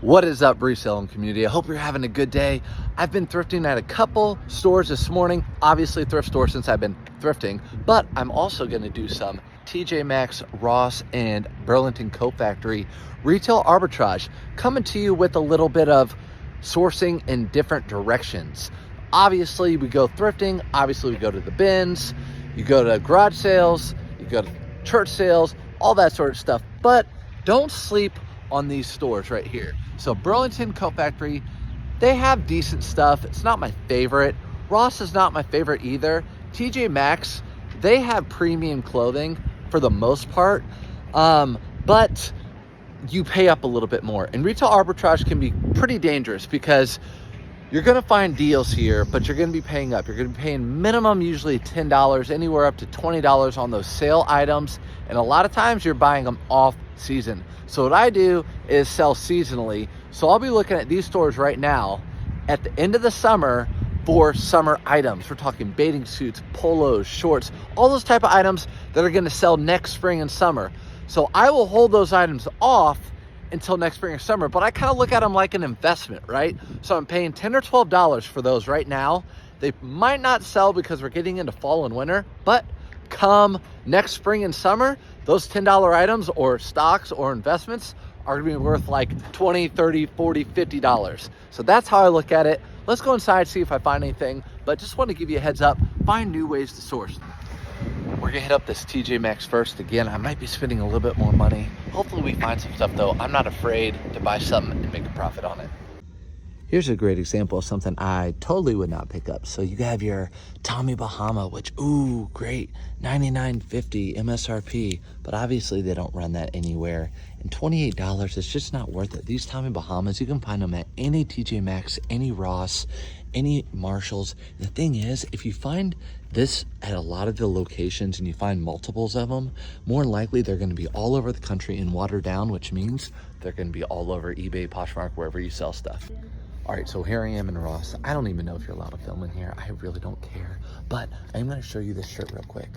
What is up, Reselling community? I hope you're having a good day. I've been thrifting at a couple stores this morning, obviously thrift stores since I've been thrifting, but I'm also gonna do some TJ Maxx, Ross, and Burlington Coat Factory retail arbitrage, coming to you with a little bit of sourcing in different directions. Obviously, we go thrifting, obviously we go to the bins, you go to garage sales, you go to church sales, all that sort of stuff, but don't sleep on these stores right here. So Burlington Coat Factory, they have decent stuff. It's not my favorite. Ross is not my favorite either. TJ Maxx, they have premium clothing for the most part, but you pay up a little bit more. And retail arbitrage can be pretty dangerous because you're gonna find deals here, but you're gonna be paying up. You're gonna be paying minimum usually $10, anywhere up to $20 on those sale items. And a lot of times you're buying them off season. So what I do is sell seasonally. So I'll be looking at these stores right now at the end of the summer for summer items. We're talking bathing suits, polos, shorts, all those type of items that are gonna sell next spring and summer. So I will hold those items off until next spring or summer, but I kind of look at them like an investment, right? So I'm paying $10 or $12 for those right now. They might not sell because we're getting into fall and winter, but come next spring and summer, those $10 items or stocks or investments are gonna be worth like $20, $30, $40, $50. So that's how I look at it. Let's go inside, see if I find anything, but just want to give you a heads up, find new ways to source. We're gonna hit up this TJ Maxx first. Again, I might be spending a little bit more money. Hopefully we find some stuff though. I'm not afraid to buy something and make a profit on it. Here's a great example of something I totally would not pick up. So you have your Tommy Bahama, which, ooh, great, $99.50 MSRP, but obviously they don't run that anywhere. And $28, it's just not worth it. These Tommy Bahamas, you can find them at any TJ Maxx, any Ross, any Marshalls. The thing is, if you find this at a lot of the locations and you find multiples of them, more than likely they're gonna be all over the country and watered down, which means they're gonna be all over eBay, Poshmark, wherever you sell stuff. All right, so here I am in Ross. I don't even know if you're allowed to film in here. I really don't care, but I'm gonna show you this shirt real quick.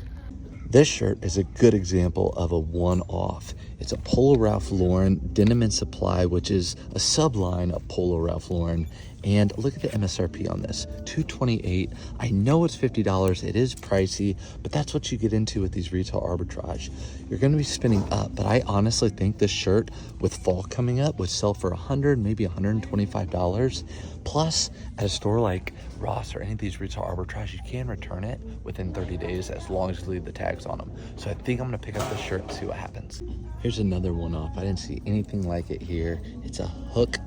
This shirt is a good example of a one-off. It's a Polo Ralph Lauren Denim and Supply, which is a subline of Polo Ralph Lauren. And look at the MSRP on this, $228. I know it's $50, it is pricey, but that's what you get into with these retail arbitrage. You're gonna be spending up, but I honestly think this shirt with fall coming up would sell for $100, maybe $125. Plus, at a store like Ross or any of these retail arbitrage, you can return it within 30 days as long as you leave the tags on them. So I think I'm gonna pick up this shirt and see what happens. Here's another one-off. I didn't see anything like it here. It's a hook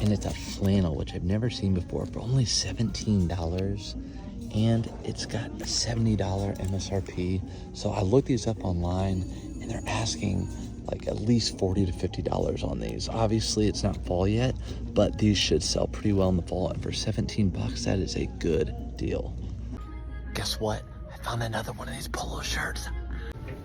and it's a flannel, which I've never seen before, for only $17. And it's got a $70 MSRP. So I looked these up online and they're asking like at least $40 to $50 on these. Obviously it's not fall yet, but these should sell pretty well in the fall. And for 17 bucks, that is a good deal. Guess what? I found another one of these polo shirts.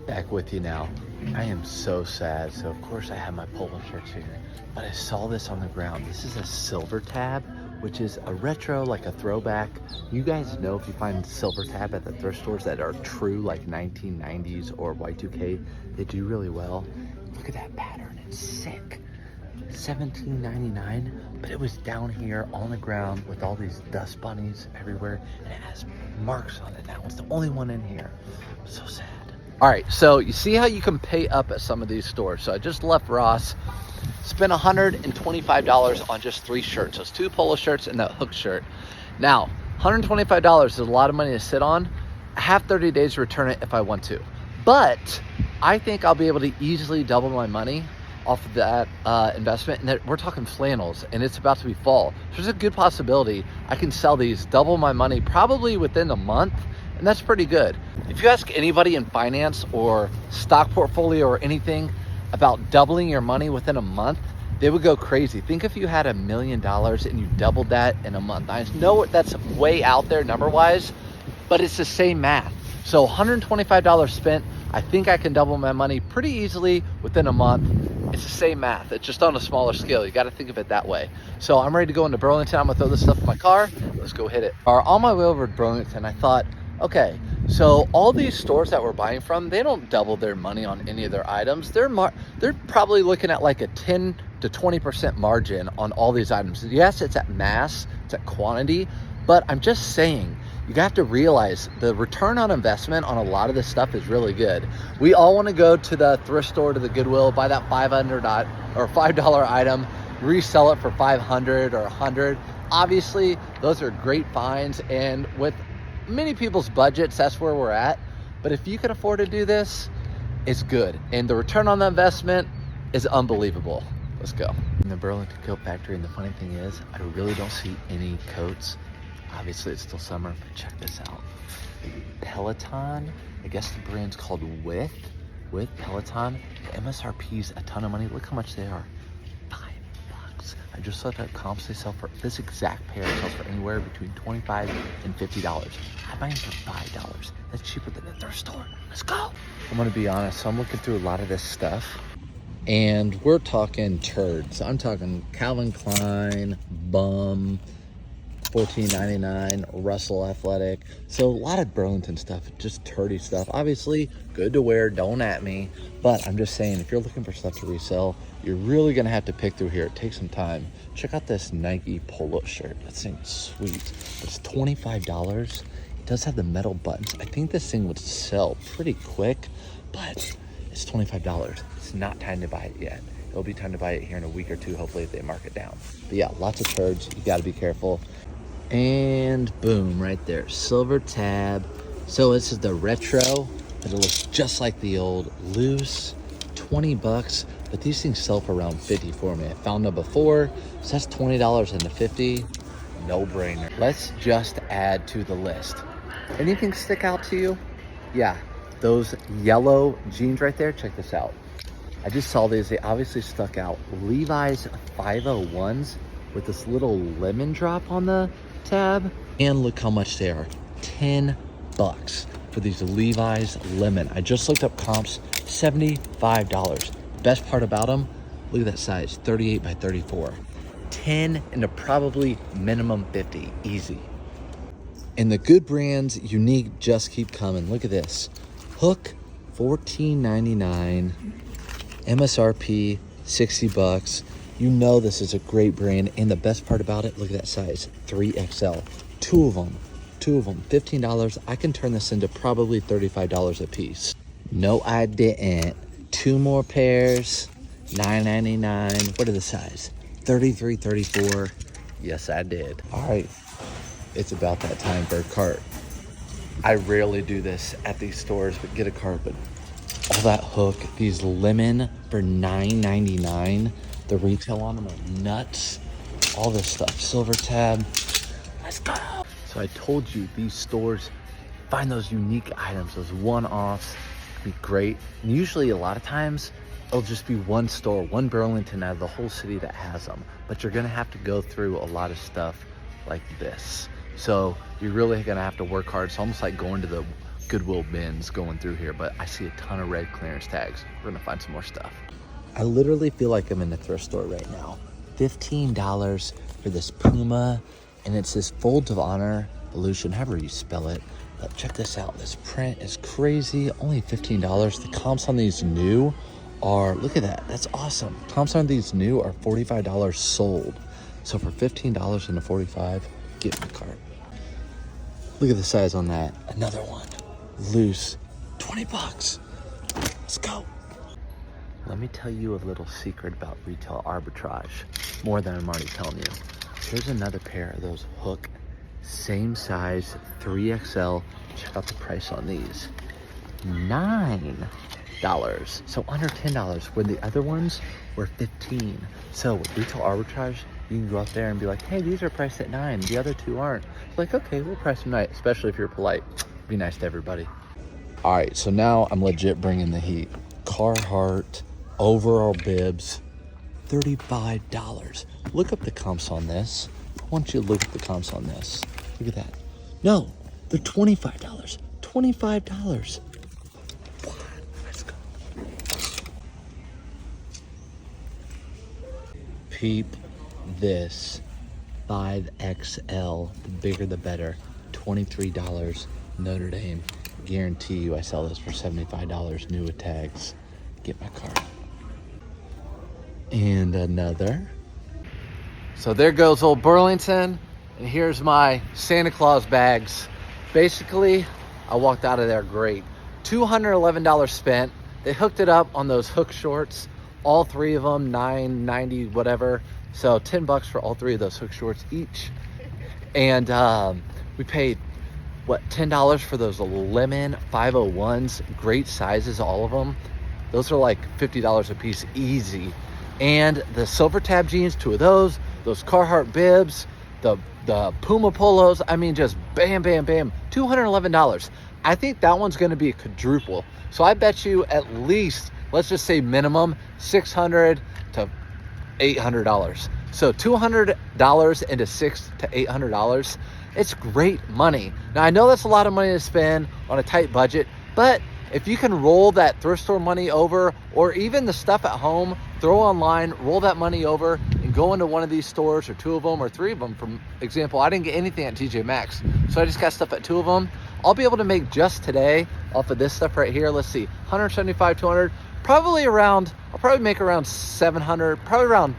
Back with you now. I am so sad. So of course I have my polo shirts here, but I saw this on the ground. This is a silver tab, which is a retro, like a throwback. You guys know if you find silver tab at the thrift stores that are true, like 1990s or Y2K, they do really well. Look at that pattern, it's sick. $17.99, but it was down here on the ground with all these dust bunnies everywhere, and it has marks on it now. It's the only one in here. So sad. All right, so you see how you can pay up at some of these stores. So I just left Ross, spent $125 on just 3 shirts. Those 2 polo shirts and that hook shirt. Now, $125 is a lot of money to sit on. I have 30 days to return it if I want to. But I think I'll be able to easily double my money off of that investment. And we're talking flannels, and it's about to be fall. So there's a good possibility I can sell these, double my money probably within a month. And that's pretty good. If you ask anybody in finance or stock portfolio or anything about doubling your money within a month, they would go crazy. Think if you had $1 million and you doubled that in a month. I know that's way out there number-wise, but it's the same math. So $125 spent, I think I can double my money pretty easily within a month. It's the same math. It's just on a smaller scale. You got to think of it that way. So I'm ready to go into Burlington. I'm gonna throw this stuff in my car. Let's go hit it. On my way over to Burlington, I thought, okay, so all these stores that we're buying from, they don't double their money on any of their items. They're probably looking at like a 10 to to 20% margin on all these items. Yes, it's at mass, it's at quantity, but I'm just saying, you have to realize the return on investment on a lot of this stuff is really good. We all want to go to the thrift store, to the Goodwill, buy that $500 or $5 item, resell it for 500 or 100. Obviously, those are great finds, and with many people's budgets, that's where we're at. But if you can afford to do this, it's good. And the return on the investment is unbelievable. Let's go. In the Burlington Coat Factory, and the funny thing is, I really don't see any coats. Obviously, it's still summer, but check this out. Peloton, I guess the brand's called With Peloton. The MSRP's a ton of money. Look how much they are. $5. I just looked at comps. They sell for, this exact pair sells for anywhere between $25 and $50. I'm buying for $5. That's cheaper than the thrift store. Let's go. I'm gonna be honest, so I'm looking through a lot of this stuff, and we're talking turds. I'm talking Calvin Klein, Bum, $14.99, Russell Athletic. So a lot of Burlington stuff, just turdy stuff. Obviously, good to wear, don't at me. But I'm just saying, if you're looking for stuff to resell, you're really gonna have to pick through here. It takes some time. Check out this Nike polo shirt. That thing's sweet. It's $25. It does have the metal buttons. I think this thing would sell pretty quick, but it's $25. It's not time to buy it yet. It'll be time to buy it here in a week or two, hopefully, if they mark it down. But yeah, lots of turds. You gotta be careful. And boom, right there, silver tab. So this is the retro, but it looks just like the old. Loose, $20, but these things sell for around 50 for me. I found them before, so that's $20 into 50, no brainer. Let's just add to the list. Anything stick out to you? Yeah, those yellow jeans right there, check this out. I just saw these, they obviously stuck out. Levi's 501s with this little lemon drop on the tab, and look how much they are. $10 for these Levi's lemon. I just looked up comps, $75. Best part about them, look at that size, 38 by 34. 10 into probably minimum 50, easy. And the good brands, unique, just keep coming. Look at this. Hook, $14.99. MSRP, $60. You know this is a great brand, and the best part about it, look at that size, 3XL. Two of them, $15. I can turn this into probably $35 a piece. No, I didn't. Two more pairs, $9.99. What are the size? 33, 34. Yes, I did. All right, it's about that time for a cart. I rarely do this at these stores, but get a cart. But all that hook, these lemon for $9.99. The retail on them are nuts. All this stuff, silver tab. Let's go. So I told you, these stores, find those unique items, those one-offs, be great. And usually a lot of times, it'll just be one store, one Burlington out of the whole city that has them. But you're gonna have to go through a lot of stuff like this. So you're really gonna have to work hard. It's almost like going to the Goodwill bins going through here, but I see a ton of red clearance tags. We're gonna find some more stuff. I literally feel like I'm in the thrift store right now. $15 for this Puma, and it's this Folds of Honor Illusion, however you spell it. But check this out, this print is crazy, only $15. The comps on these new are, look at that, that's awesome. Comps on these new are $45 sold. So for $15 and a $45, get in the cart. Look at the size on that, another one, loose, $20. Let's go. Let me tell you a little secret about retail arbitrage, more than I'm already telling you. Here's another pair of those Hook, same size, 3XL. Check out the price on these, $9. So under $10, when the other ones were $15. So with retail arbitrage, you can go out there and be like, hey, these are priced at $9, the other two aren't. It's like, okay, we'll price them right, especially if you're polite. Be nice to everybody. All right, so now I'm legit bringing the heat. Carhartt overall bibs, $35. Look up the comps on this. I want you to look at the comps on this. Look at that. No, they're $25. $25. What? Let's go. Peep this. 5XL. The bigger the better. $23. Notre Dame. Guarantee you I sell this for $75 new with tags. Get my card. And another. So there goes old Burlington. And here's my Santa Claus bags. Basically, I walked out of there great. $211 spent. They hooked it up on those hook shorts. All three of them, $9.90, whatever. So $10 for all three of those hook shorts each. And we paid, what, $10 for those lemon 501s. Great sizes, all of them. Those are like $50 a piece, easy. And the silver tab jeans, 2 of those Carhartt bibs, the Puma polos, I mean, just bam, bam, bam, $211. I think that one's gonna be a quadruple. So I bet you at least, let's just say minimum, $600 to $800. So $200 into $600 to $800. It's great money. Now I know that's a lot of money to spend on a tight budget, but if you can roll that thrift store money over, or even the stuff at home, throw online, roll that money over and go into one of these stores, or 2 of them or 3 of them. For example, I didn't get anything at TJ Maxx, so I just got stuff at 2 of them. I'll be able to make just today off of this stuff right here. Let's see, 175, 200, I'll probably make around 700, probably around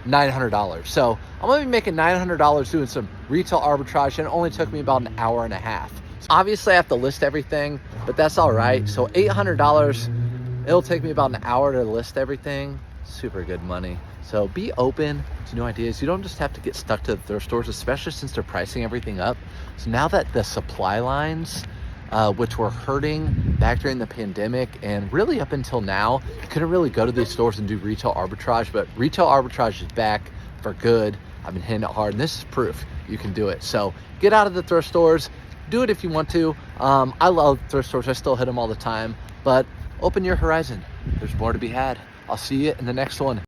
$900. So I'm gonna be making $900 doing some retail arbitrage, and it only took me about an hour and a half. Obviously I have to list everything, but that's all right. So $800, it'll take me about an hour to list everything. Super good money. So be open to new ideas. You don't just have to get stuck to the thrift stores, especially since they're pricing everything up. So now that the supply lines, which were hurting back during the pandemic and really up until now, you couldn't really go to these stores and do retail arbitrage, but retail arbitrage is back for good. I've been hitting it hard, and this is proof you can do it. So get out of the thrift stores. Do it if you want to. I love thrift stores. I still hit them all the time, but open your horizon. There's more to be had. I'll see you in the next one.